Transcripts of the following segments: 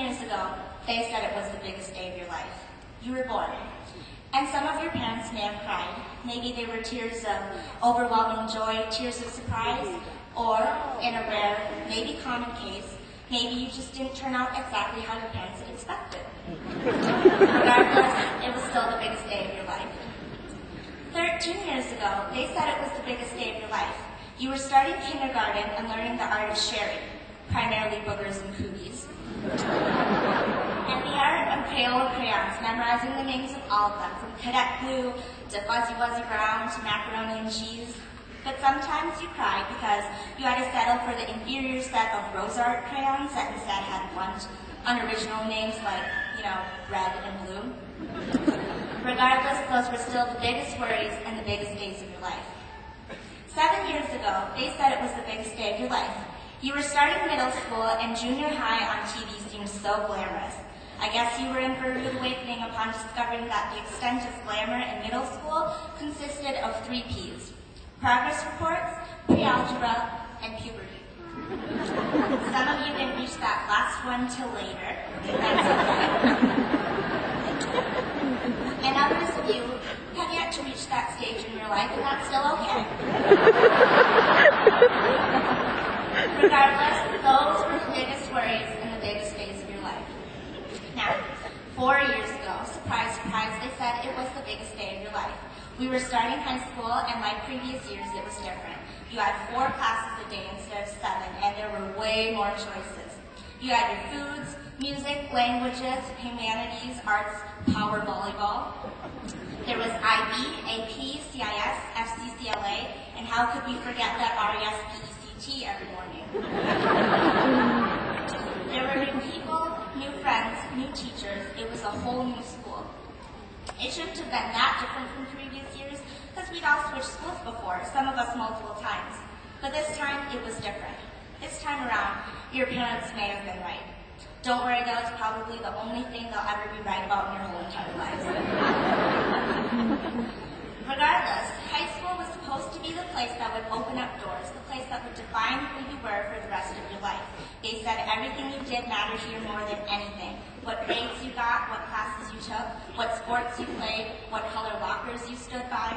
years ago, they said it was the biggest day of your life. You were born. And some of your parents may have cried. Maybe they were tears of overwhelming joy, tears of surprise, or, in a rare, maybe common case, maybe you just didn't turn out exactly how your parents had expected. Regardless, it was still the biggest day of your life. 13 years ago, they said it was the biggest day of your life. You were starting kindergarten and learning the art of sharing, primarily boogers and cooties. And the art of Crayola crayons, memorizing the names of all of them, from cadet blue to fuzzy wuzzy brown to macaroni and cheese. But sometimes you cried because you had to settle for the inferior set of rose art crayons that instead had blunt, unoriginal names like, red and blue. Regardless, those were still the biggest worries and the biggest days of your life. 7 years ago, they said it was the biggest day of your life. You were starting middle school and junior high on TV seemed so glamorous. I guess you were in for a rude awakening upon discovering that the extent of glamour in middle school consisted of 3 Ps: progress reports, pre-algebra, and puberty. Some of you didn't reach that last one till later. That's okay. And others of you have yet to reach that stage in your life, and that's still okay. Regardless, those were the biggest worries and the biggest days of your life. Now, 4 years ago, surprise, surprise, they said it was the biggest day of your life. We were starting high school, and like previous years, it was different. You had 4 classes a day instead of 7, and there were way more choices. You had your foods, music, languages, humanities, arts, power volleyball. There was IB, AP, CIS, FCCLA, and how could we forget that RESPECT every morning? There were new people, new friends, new teachers. It was a whole new school. It shouldn't have been that different from previous years, because we'd all switched schools before, some of us multiple times. But this time, it was different. This time around, your parents may have been right. Don't worry though, it's probably the only thing they'll ever be right about in your whole entire lives. Regardless, high school was supposed to be the place that would open up doors, the place that would define who you were for the rest of your life. They said everything you did mattered here more than anything. What grades you got, what classes you took, what sports you played, what color lockers you stood by.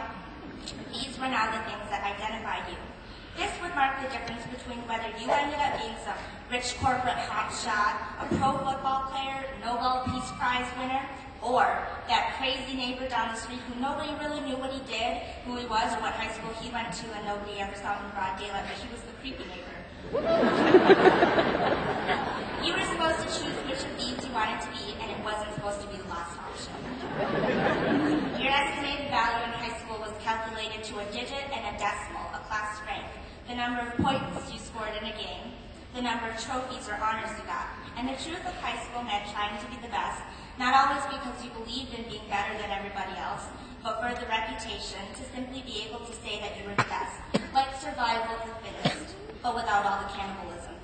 These were now the things that identified you. This would mark the difference between whether you ended up being some rich corporate hotshot, a pro football player, Nobel Peace Prize winner, or that crazy neighbor down the street who nobody really knew what he did, who he was, or what high school he went to, and nobody ever saw him in broad daylight, but he was the creepy neighbor. You were supposed to choose which of these you wanted to be, and it wasn't supposed to be the last option. Your estimated value in high school was calculated to a digit and a decimal, a class rank, the number of points you scored in a game, the number of trophies or honors you got. And the truth of high school meant trying to be the best, not always because you believed in being better than everybody else, but for the reputation to simply be able to say that you were the best, like survival of the fittest, but without all the cannibalism.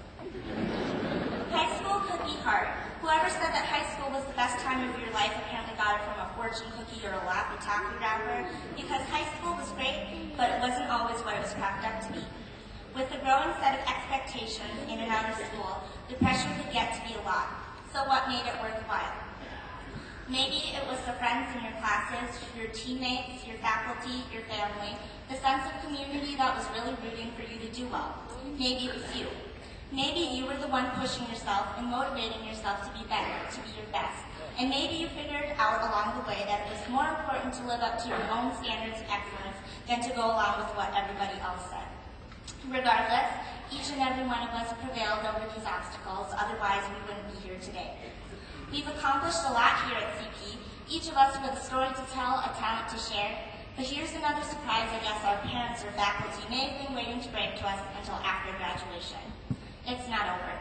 High school could be hard. Whoever said that high school was the best time of your life apparently got it from a fortune cookie or a Laffy Taffy wrapper, because high school was great, but it wasn't always what it was cracked up to be. With the growing set of expectations in and out of school, the pressure could get to be a lot. So what made it worthwhile? Maybe it was the friends in your classes, your teammates, your faculty, your family, the sense of community that was really rooting for you to do well. Maybe it was you. Maybe you were the one pushing yourself and motivating yourself to be better, to be your best. And maybe you figured out along the way that it was more important to live up to your own standards of excellence than to go along with what everybody else said. Regardless, each and every one of us prevailed over these obstacles, otherwise we wouldn't be here today. We've accomplished a lot here at CP, each of us with a story to tell, a talent to share. But here's another surprise I guess our parents or faculty may have been waiting to break to us until after graduation. It's not over.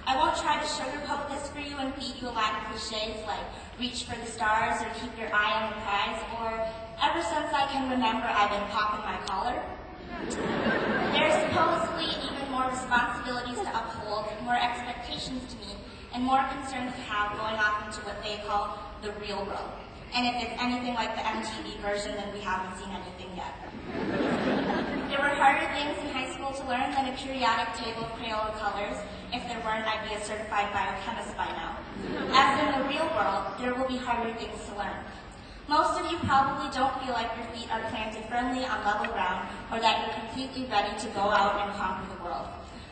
I won't try to sugarcoat this for you and feed you a lot of cliches like reach for the stars or keep your eye on the prize, or ever since I can remember I've been popping my collar. There's supposedly even more responsibilities to uphold, more expectations to meet, and more concerns to have going off into what they call the real world. And if it's anything like the MTV version, then we haven't seen anything yet. There were harder things in high school to learn than a periodic table of Crayola colors, if there weren't, I'd be a certified biochemist by now. be harder things to learn. Most of you probably don't feel like your feet are planted firmly on level ground or that you're completely ready to go out and conquer the world.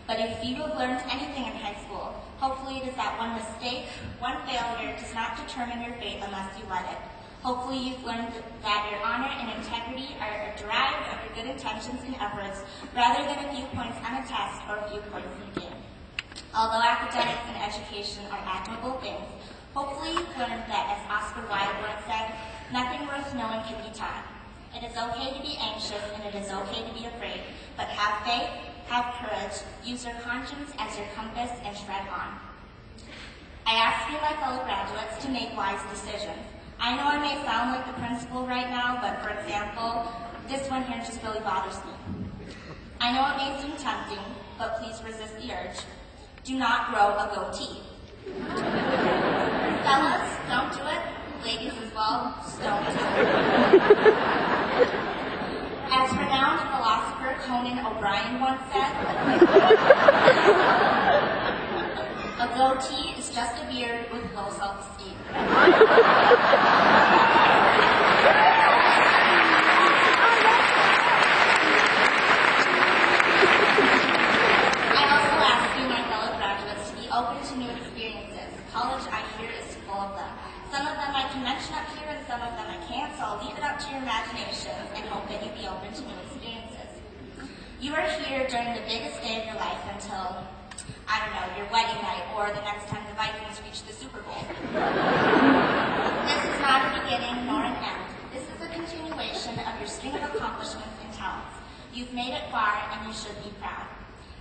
But if you have learned anything in high school, hopefully it is that one mistake, one failure does not determine your fate unless you let it. Hopefully you've learned that your honor and integrity are derived of your good intentions and efforts rather than a few points on a test or a few points in the game. Although academics and education are admirable things, hopefully you've learned that, as Oscar Wilde once said, nothing worth knowing can be taught. It is okay to be anxious and it is okay to be afraid, but have faith, have courage, use your conscience as your compass, and tread on. I ask you, my fellow graduates, to make wise decisions. I know I may sound like the principal right now, but for example, this one here just really bothers me. I know it may seem tempting, but please resist the urge. Do not grow a goatee. Fellas, don't do it. Ladies as well, just don't do it. As renowned philosopher Conan O'Brien once said, a goatee is just a beard with low self-esteem. Open to new experiences. College, I hear, is full of them. Some of them I can mention up here and some of them I can't, so I'll leave it up to your imaginations and hope that you be open to new experiences. You are here during the biggest day of your life until, I don't know, your wedding night or the next time the Vikings reach the Super Bowl. This is not a beginning nor an end. This is a continuation of your string of accomplishments and talents. You've made it far and you should be proud.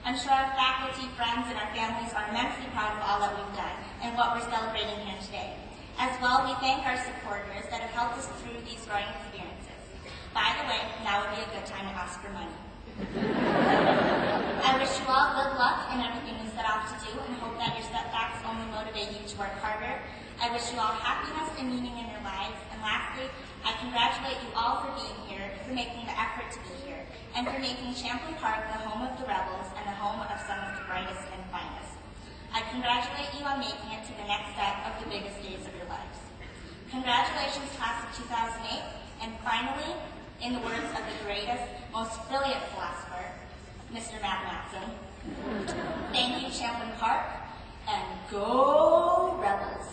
I'm sure our faculty, friends, and our families are immensely proud of all that we've done and what we're celebrating here today. As well, we thank our supporters that have helped us through these growing experiences. By the way, now would be a good time to ask for money. I wish you all good luck in everything you set off to do and hope that your setbacks only motivate you to work harder. I wish you all happiness and meaning in your lives. And lastly, I congratulate you all for being here, for making the effort to be here, and for making Champlain Park the home of the rebels and the home of some of the brightest and finest. I congratulate you on making it to the next step of the biggest days of your lives. Congratulations, class of 2008, and finally, in the words of the greatest, most brilliant philosopher, Mr. Matt Matson, thank you, Champlain Park, and go Rebels.